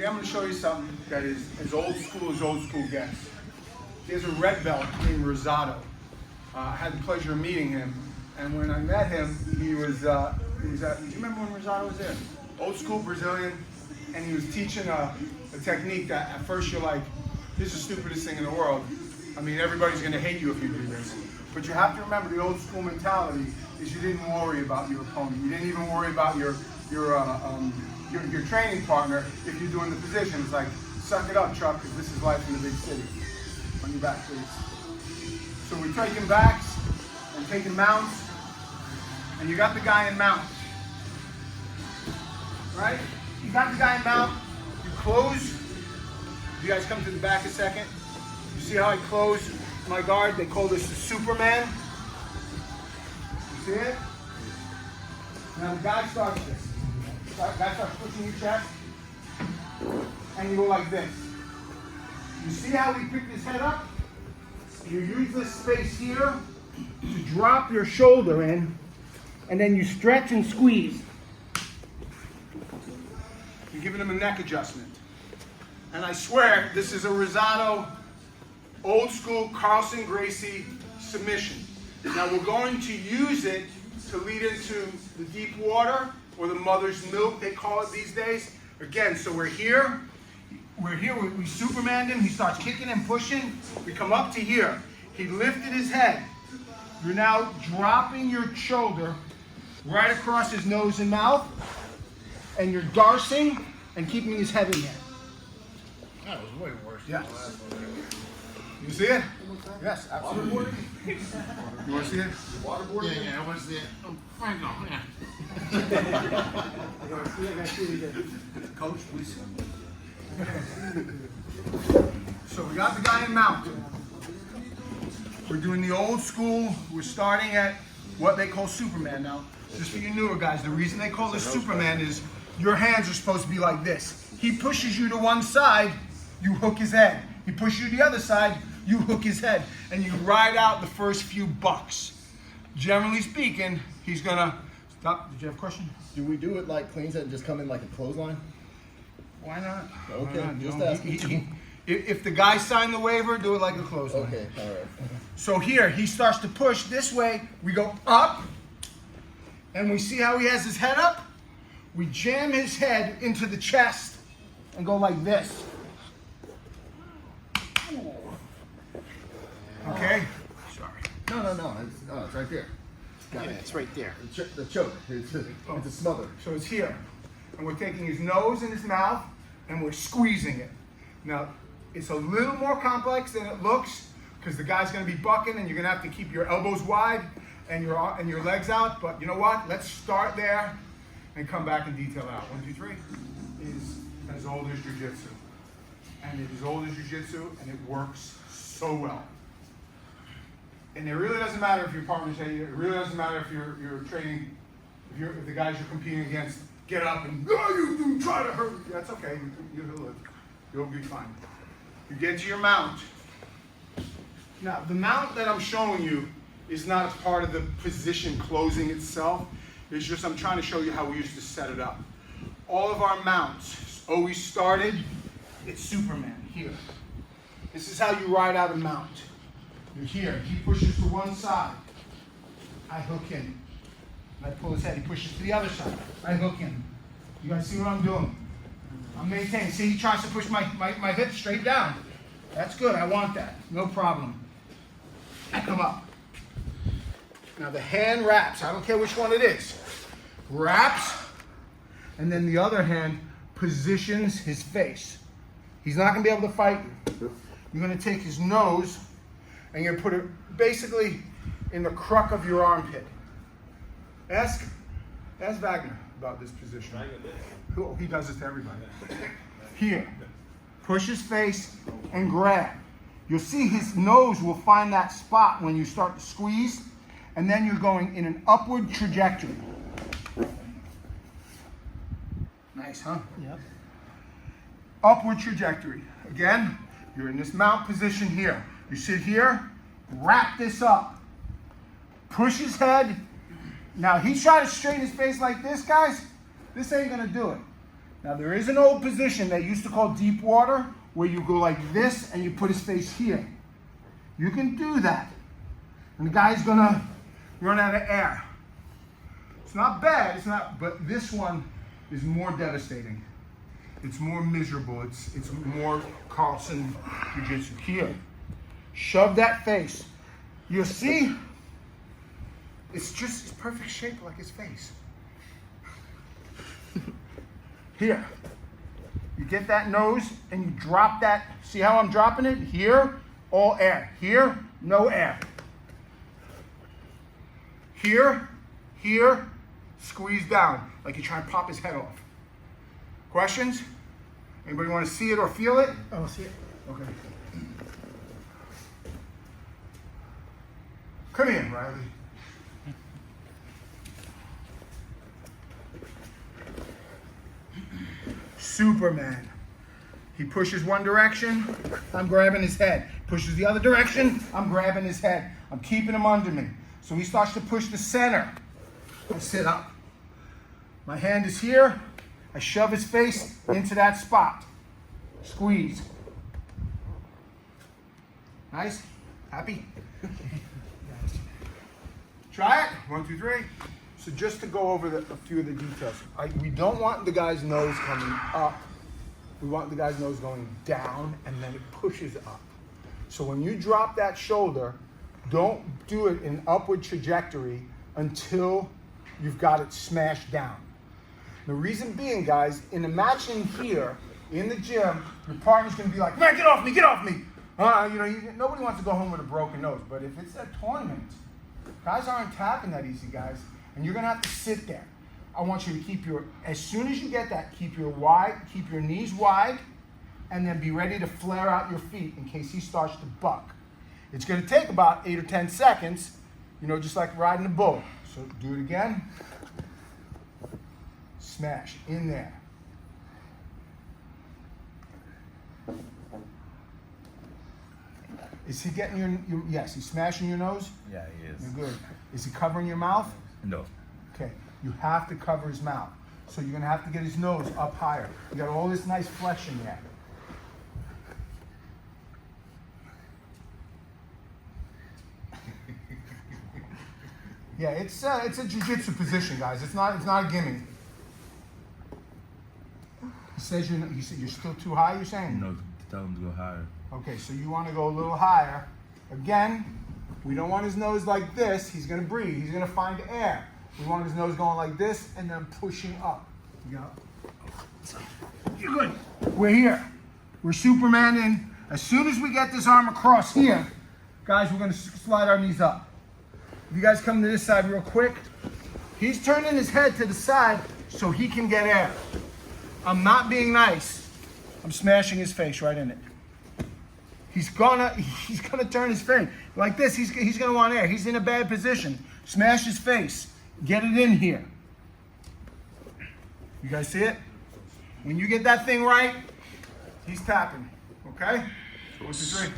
today I'm going to show you something that is as old school gets. There's a red belt named Rosado. I had the pleasure of meeting him, and when I met him, he was at, do you remember when Rosado was there? Old school Brazilian, and he was teaching a technique that at first you're like, this is the stupidest thing in the world. I mean, everybody's going to hate you if you do this. But you have to remember the old school mentality is you didn't worry about your opponent. You didn't even worry about your training partner if you're doing the position. It's like, suck it up, Chuck, because this is life in the big city. On your back, please. So we're taking backs and taking mounts, and you got the guy in mount. Right? You got the guy in mount, you close. You guys come to the back a second. You see how I close my guard? They call this the Superman. You see it? Now the guy starts this. The guy starts pushing your chest, and you go like this. You see how he picked his head up? You use this space here to drop your shoulder in, and then you stretch and squeeze. You're giving him a neck adjustment. And I swear, this is a Rosado, old school Carlson Gracie submission. Now we're going to use it to lead into the deep water, or the mother's milk, they call it these days. Again, so we're here, we Supermaned him, he starts kicking and pushing, we come up to here. He lifted his head. You're now dropping your shoulder right across his nose and mouth, and you're darsing and keeping his head in there. That was way worse. Yeah. You see it? Yes, absolutely. You want to see it? Waterboard? Yeah, I want to see it. Oh, Franco, yeah. You want to see it? I got to see it again. Coach, please. So we got the guy in mount. We're doing the old school. We're starting at what they call Superman now. Just for you newer guys, the reason they call this Superman is your hands are supposed to be like this. He pushes you to one side, you hook his head. He pushes you to the other side, you hook his head. And you ride out the first few bucks. Generally speaking, he's gonna stop. Did you have a question? Do we do it like cleans it and just come in like a clothesline? Why not? Okay, Why not? just You know, asking. if the guy signed the waiver, do it like a clothesline. Okay, all right. So here, he starts to push this way. We go up, and we see how he has his head up. We jam his head into the chest and go like this. Okay? Sorry. No. It's right there. Got it. It's right there. The choke. It's a smother. So it's here. And we're taking his nose and his mouth, and we're squeezing it. Now, it's a little more complex than it looks, because the guy's going to be bucking, and you're going to have to keep your elbows wide and your legs out. But you know what? Let's start there and come back and detail it out. 1, 2, 3 is as old as jiu-jitsu. And it is old as jiu-jitsu, and it works so well. And it really doesn't matter if your partner's hitting you. It really doesn't matter if you're training, if the guys you're competing against get up and you try to hurt. That's okay. You'll live. You'll be fine. You get to your mount. Now, the mount that I'm showing you is not a part of the position closing itself. It's just I'm trying to show you how we used to set it up. All of our mounts always started, it's Superman, here. This is how you ride out a mount. You're here, he pushes to one side. I hook him. I pull his head, he pushes to the other side. I hook him. You guys see what I'm doing? I'm maintaining. See, he tries to push my hip straight down. That's good, I want that, no problem. I come up. Now the hand wraps, I don't care which one it is. Wraps, and then the other hand positions his face. He's not gonna be able to fight you. You're gonna take his nose and you're gonna put it basically in the cruck of your armpit. Ask Wagner about this position. He does this to everybody. Here, push his face and grab. You'll see his nose will find that spot when you start to squeeze, and then you're going in an upward trajectory. Nice, huh? Yep. Upward trajectory. Again, you're in this mount position here. You sit here, wrap this up. Push his head. Now, he's trying to straighten his face like this, guys. This ain't gonna do it. Now there is an old position they used to call deep water where you go like this and you put his face here. You can do that. And the guy's gonna run out of air. It's not bad, it's not, but this one is more devastating. It's more miserable. It's more Carlson Jiu-Jitsu. Here, shove that face. You'll see, it's just perfect shape like his face. Here, you get that nose and you drop that. See how I'm dropping it? Here, all air. Here, no air. Here, here, squeeze down like you're trying to pop his head off. Questions? Anybody want to see it or feel it? Oh, see it. Okay. Come in, Riley. Superman. He pushes one direction, I'm grabbing his head. Pushes the other direction, I'm grabbing his head. I'm keeping him under me. So he starts to push the center. I sit up. My hand is here. I shove his face into that spot. Squeeze. Nice? Happy? Try it. 1, 2, 3. So just to go over a few of the details. We don't want the guy's nose coming up. We want the guy's nose going down and then it pushes up. So when you drop that shoulder, don't do it in upward trajectory until you've got it smashed down. The reason being, guys, in a match in here, in the gym, your partner's gonna be like, man, get off me, get off me. Nobody wants to go home with a broken nose, but if it's a tournament, guys aren't tapping that easy, guys, and you're gonna have to sit there. I want you to keep as soon as you get that, keep your knees wide, and then be ready to flare out your feet in case he starts to buck. It's gonna take about 8 or 10 seconds, just like riding a bull. So do it again. Smash in there. Is he getting your yes, he's smashing your nose? Yeah, he is. You're good. Is he covering your mouth? No. Okay, you have to cover his mouth. So you're gonna have to get his nose up higher. You got all this nice flesh in there. Yeah, it's a jiu-jitsu position, guys. It's not a gimme. He said you're still too high, you're saying? No, tell him to go higher. Okay, so you want to go a little higher. Again, we don't want his nose like this. He's going to breathe. He's going to find air. We want his nose going like this and then pushing up. You're good. We're here. We're Superman in. As soon as we get this arm across here, guys, we're going to slide our knees up. If you guys come to this side real quick, he's turning his head to the side so he can get air. I'm not being nice. I'm smashing his face right in it. He's gonna turn his face like this. He's gonna want air. He's in a bad position. Smash his face. Get it in here. You guys see it? When you get that thing right, he's tapping. Okay? 1, 2, 3.